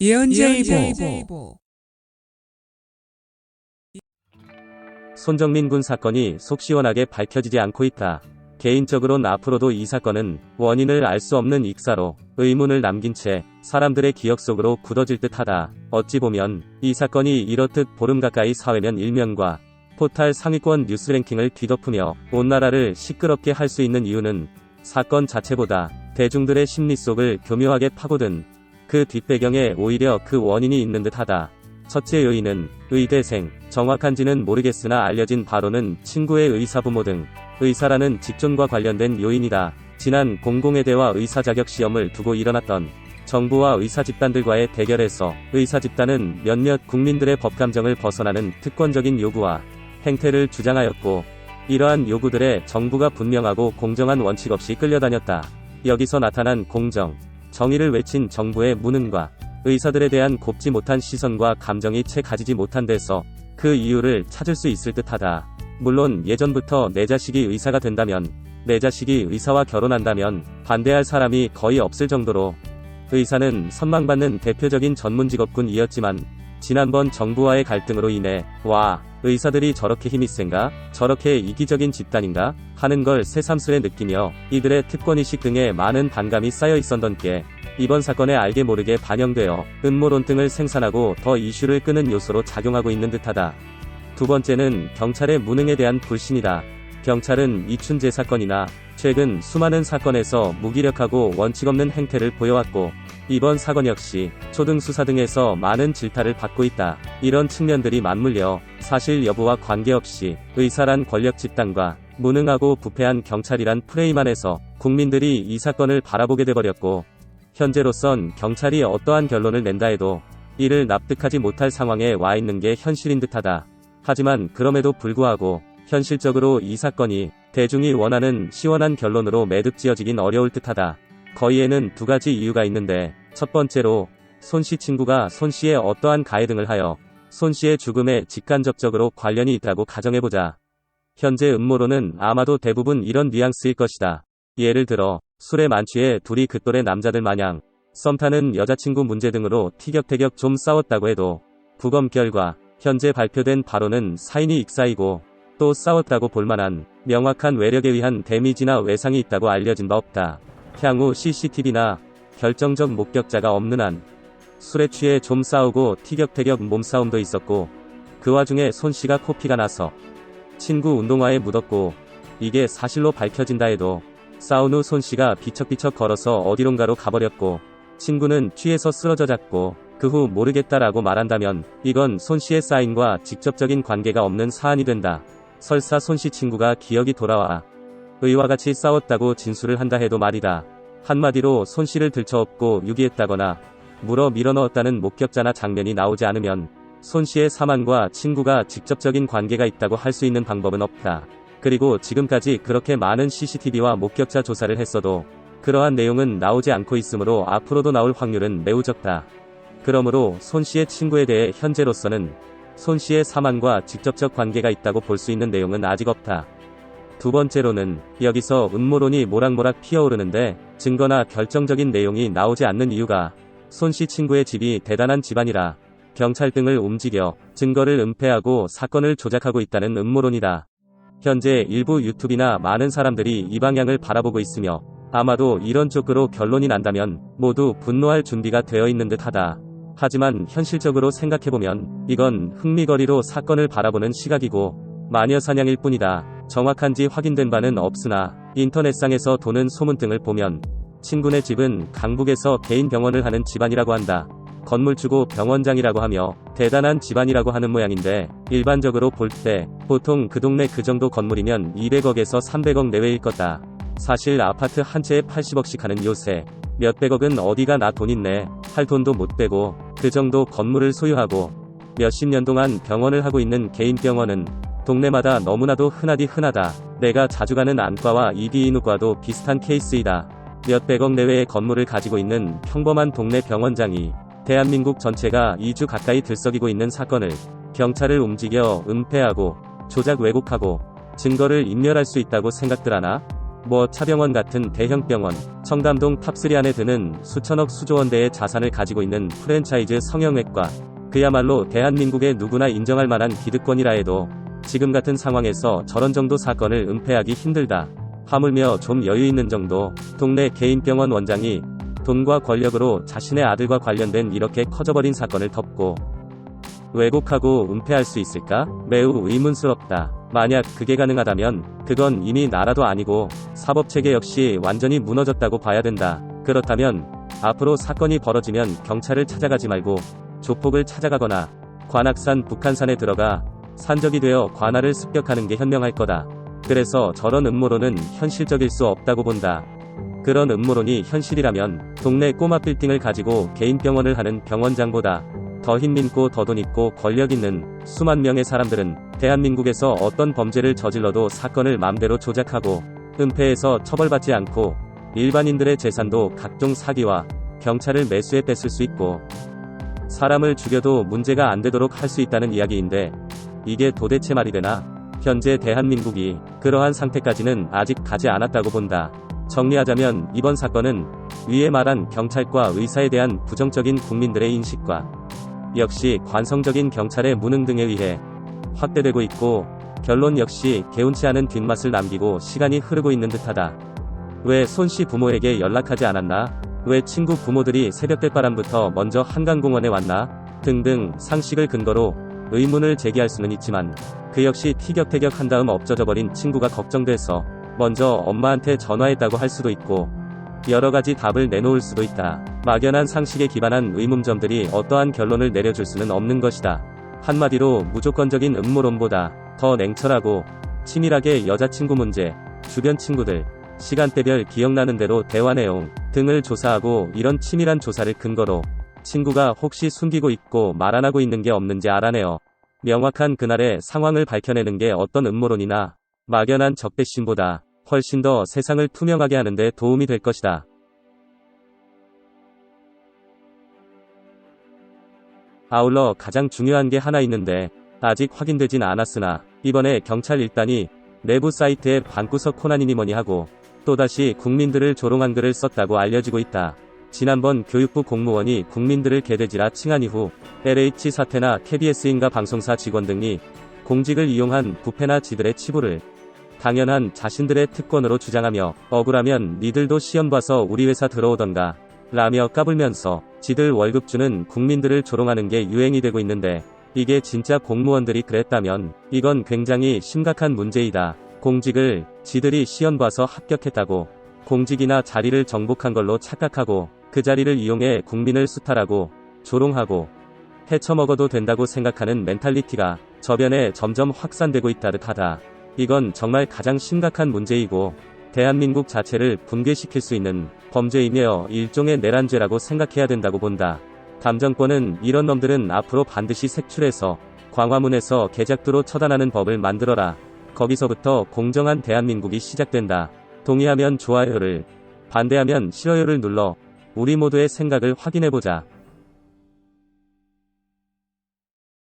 예언제이보. 손정민 군 사건이 속 시원하게 밝혀지지 않고 있다. 개인적으론 앞으로도 이 사건은 원인을 알 수 없는 익사로 의문을 남긴 채 사람들의 기억 속으로 굳어질 듯하다. 어찌 보면 이 사건이 이렇듯 보름 가까이 사회면 일면과 포탈 상위권 뉴스 랭킹을 뒤덮으며 온 나라를 시끄럽게 할 수 있는 이유는 사건 자체보다 대중들의 심리 속을 교묘하게 파고든 그 뒷배경에 오히려 그 원인이 있는 듯하다. 첫째 요인은 의대생, 정확한지는 모르겠으나 알려진 바로는 친구의 의사부모 등 의사라는 직종과 관련된 요인이다. 지난 공공의대와 의사자격시험을 두고 일어났던 정부와 의사 집단들과의 대결에서 의사 집단은 몇몇 국민들의 법감정을 벗어나는 특권적인 요구와 행태를 주장하였고, 이러한 요구들에 정부가 분명하고 공정한 원칙 없이 끌려다녔다. 여기서 나타난 공정, 정의를 외친 정부의 무능과 의사들에 대한 곱지 못한 시선과 감정이 채 가지지 못한 데서 그 이유를 찾을 수 있을 듯하다. 물론 예전부터 내 자식이 의사가 된다면, 내 자식이 의사와 결혼한다면 반대할 사람이 거의 없을 정도로 의사는 선망받는 대표적인 전문직업군이었지만, 지난번 정부와의 갈등으로 인해 와, 의사들이 저렇게 힘이 센가? 저렇게 이기적인 집단인가? 하는 걸 새삼스레 느끼며 이들의 특권의식 등에 많은 반감이 쌓여 있었던 게 이번 사건에 알게 모르게 반영되어 음모론 등을 생산하고 더 이슈를 끄는 요소로 작용하고 있는 듯하다. 두 번째는 경찰의 무능에 대한 불신이다. 경찰은 이춘재 사건이나 최근 수많은 사건에서 무기력하고 원칙 없는 행태를 보여왔고, 이번 사건 역시 초등수사 등에서 많은 질타를 받고 있다. 이런 측면들이 맞물려 사실 여부와 관계없이 의사란 권력 집단과 무능하고 부패한 경찰이란 프레임 안에서 국민들이 이 사건을 바라보게 돼버렸고, 현재로선 경찰이 어떠한 결론을 낸다 해도 이를 납득하지 못할 상황에 와 있는 게 현실인 듯하다. 하지만 그럼에도 불구하고 현실적으로 이 사건이 대중이 원하는 시원한 결론으로 매듭지어지긴 어려울 듯하다. 거기에는 두 가지 이유가 있는데, 첫 번째로 손씨 친구가 손씨의 어떠한 가해 등을 하여 손씨의 죽음에 직간접적으로 관련이 있다고 가정해보자. 현재 음모론은 아마도 대부분 이런 뉘앙스일 것이다. 예를 들어 술에 만취해 둘이 그 또래 남자들 마냥 썸타는 여자친구 문제 등으로 티격태격 좀 싸웠다고 해도 부검 결과 현재 발표된 바로는 사인이 익사이고 또 싸웠다고 볼만한 명확한 외력에 의한 데미지나 외상이 있다고 알려진 바 없다. 향후 CCTV나 결정적 목격자가 없는 한 술에 취해 좀 싸우고 티격태격 몸싸움도 있었고, 그 와중에 손씨가 코피가 나서 친구 운동화에 묻었고, 이게 사실로 밝혀진다 해도 싸운 후 손씨가 비척비척 걸어서 어디론가로 가버렸고 친구는 취해서 쓰러져 잤고 그 후 모르겠다라고 말한다면 이건 손씨의 사인과 직접적인 관계가 없는 사안이 된다. 설사 손씨 친구가 기억이 돌아와 의와 같이 싸웠다고 진술을 한다 해도 말이다. 한마디로 손씨를 들쳐업고 유기했다거나 물어 밀어넣었다는 목격자나 장면이 나오지 않으면 손씨의 사망과 친구가 직접적인 관계가 있다고 할 수 있는 방법은 없다. 그리고 지금까지 그렇게 많은 CCTV와 목격자 조사를 했어도 그러한 내용은 나오지 않고 있으므로 앞으로도 나올 확률은 매우 적다. 그러므로 손씨의 친구에 대해 현재로서는 손씨의 사망과 직접적 관계가 있다고 볼 수 있는 내용은 아직 없다. 두 번째로는 여기서 음모론이 모락모락 피어오르는데 증거나 결정적인 내용이 나오지 않는 이유가 손씨 친구의 집이 대단한 집안이라 경찰 등을 움직여 증거를 은폐하고 사건을 조작하고 있다는 음모론이다. 현재 일부 유튜브나 많은 사람들이 이 방향을 바라보고 있으며 아마도 이런 쪽으로 결론이 난다면 모두 분노할 준비가 되어 있는 듯하다. 하지만 현실적으로 생각해보면 이건 흥미거리로 사건을 바라보는 시각이고 마녀사냥일 뿐이다. 정확한지 확인된 바는 없으나 인터넷상에서 도는 소문 등을 보면 친구네 집은 강북에서 개인 병원을 하는 집안이라고 한다. 건물주고 병원장이라고 하며 대단한 집안이라고 하는 모양인데, 일반적으로 볼 때 보통 그 동네 그 정도 건물이면 200억에서 300억 내외일 거다. 사실 아파트 한 채에 80억씩 하는 요새 몇백억은 어디가 나 돈 있네 할 돈도 못 되고 그 정도 건물을 소유하고 몇십 년 동안 병원을 하고 있는 개인 병원은 동네마다 너무나도 흔하디 흔하다. 내가 자주 가는 안과와 이비인후과도 비슷한 케이스이다. 몇백억 내외의 건물을 가지고 있는 평범한 동네 병원장이 대한민국 전체가 2주 가까이 들썩이고 있는 사건을 경찰을 움직여 은폐하고 조작 왜곡하고 증거를 인멸할 수 있다고 생각들 하나? 뭐 차병원 같은 대형 병원, 청담동 탑3 안에 드는 수천억 수조원대의 자산을 가지고 있는 프랜차이즈 성형외과, 그야말로 대한민국의 누구나 인정할 만한 기득권이라 해도 지금 같은 상황에서 저런 정도 사건을 은폐하기 힘들다. 하물며 좀 여유 있는 정도, 동네 개인병원 원장이 돈과 권력으로 자신의 아들과 관련된 이렇게 커져버린 사건을 덮고 왜곡하고 은폐할 수 있을까? 매우 의문스럽다. 만약 그게 가능하다면 그건 이미 나라도 아니고 사법체계 역시 완전히 무너졌다고 봐야 된다. 그렇다면 앞으로 사건이 벌어지면 경찰을 찾아가지 말고 조폭을 찾아가거나 관악산 북한산에 들어가 산적이 되어 관할을 습격하는 게 현명할 거다. 그래서 저런 음모론은 현실적일 수 없다고 본다. 그런 음모론이 현실이라면 동네 꼬마 빌딩을 가지고 개인 병원을 하는 병원장보다 더 힘있고 더 돈 있고 권력 있는 수만 명의 사람들은 대한민국에서 어떤 범죄를 저질러도 사건을 맘대로 조작하고 은폐해서 처벌받지 않고 일반인들의 재산도 각종 사기와 경찰을 매수해 뺐을 수 있고 사람을 죽여도 문제가 안 되도록 할 수 있다는 이야기인데 이게 도대체 말이 되나? 현재 대한민국이 그러한 상태까지는 아직 가지 않았다고 본다. 정리하자면 이번 사건은 위에 말한 경찰과 의사에 대한 부정적인 국민들의 인식과 역시 관성적인 경찰의 무능 등에 의해 확대되고 있고 결론 역시 개운치 않은 뒷맛을 남기고 시간이 흐르고 있는 듯하다. 왜 손씨 부모에게 연락하지 않았나? 왜 친구 부모들이 새벽대바람부터 먼저 한강공원에 왔나? 등등 상식을 근거로 의문을 제기할 수는 있지만 그 역시 티격태격한 다음 없어져버린 친구가 걱정돼서 먼저 엄마한테 전화했다고 할 수도 있고 여러가지 답을 내놓을 수도 있다. 막연한 상식에 기반한 의문점들이 어떠한 결론을 내려줄 수는 없는 것이다. 한마디로 무조건적인 음모론보다 더 냉철하고 치밀하게 여자친구 문제, 주변 친구들, 시간대별 기억나는 대로 대화 내용 등을 조사하고 이런 치밀한 조사를 근거로 친구가 혹시 숨기고 있고 말 안 하고 있는 게 없는지 알아내어 명확한 그날의 상황을 밝혀내는 게 어떤 음모론이나 막연한 적대심보다 훨씬 더 세상을 투명하게 하는 데 도움이 될 것이다. 아울러 가장 중요한 게 하나 있는데 아직 확인되진 않았으나 이번에 경찰 1단이 내부 사이트에 방구석 코난이니 뭐니 하고 또다시 국민들을 조롱한 글을 썼다고 알려지고 있다. 지난번 교육부 공무원이 국민들을 개돼지라 칭한 이후 LH 사태나 KBS인가 방송사 직원 등이 공직을 이용한 부패나 지들의 치부를 당연한 자신들의 특권으로 주장하며 억울하면 니들도 시험 봐서 우리 회사 들어오던가 라며 까불면서 지들 월급 주는 국민들을 조롱하는 게 유행이 되고 있는데 이게 진짜 공무원들이 그랬다면 이건 굉장히 심각한 문제이다. 공직을 지들이 시험 봐서 합격했다고 공직이나 자리를 정복한 걸로 착각하고 그 자리를 이용해 국민을 수탈하고 조롱하고 헤쳐먹어도 된다고 생각하는 멘탈리티가 저변에 점점 확산되고 있다듯 하다. 이건 정말 가장 심각한 문제이고 대한민국 자체를 붕괴시킬 수 있는 범죄이며 일종의 내란죄라고 생각해야 된다고 본다. 감정권은 이런 놈들은 앞으로 반드시 색출해서 광화문에서 개작두로 처단하는 법을 만들어라. 거기서부터 공정한 대한민국이 시작된다. 동의하면 좋아요를, 반대하면 싫어요를 눌러 우리 모두의 생각을 확인해보자.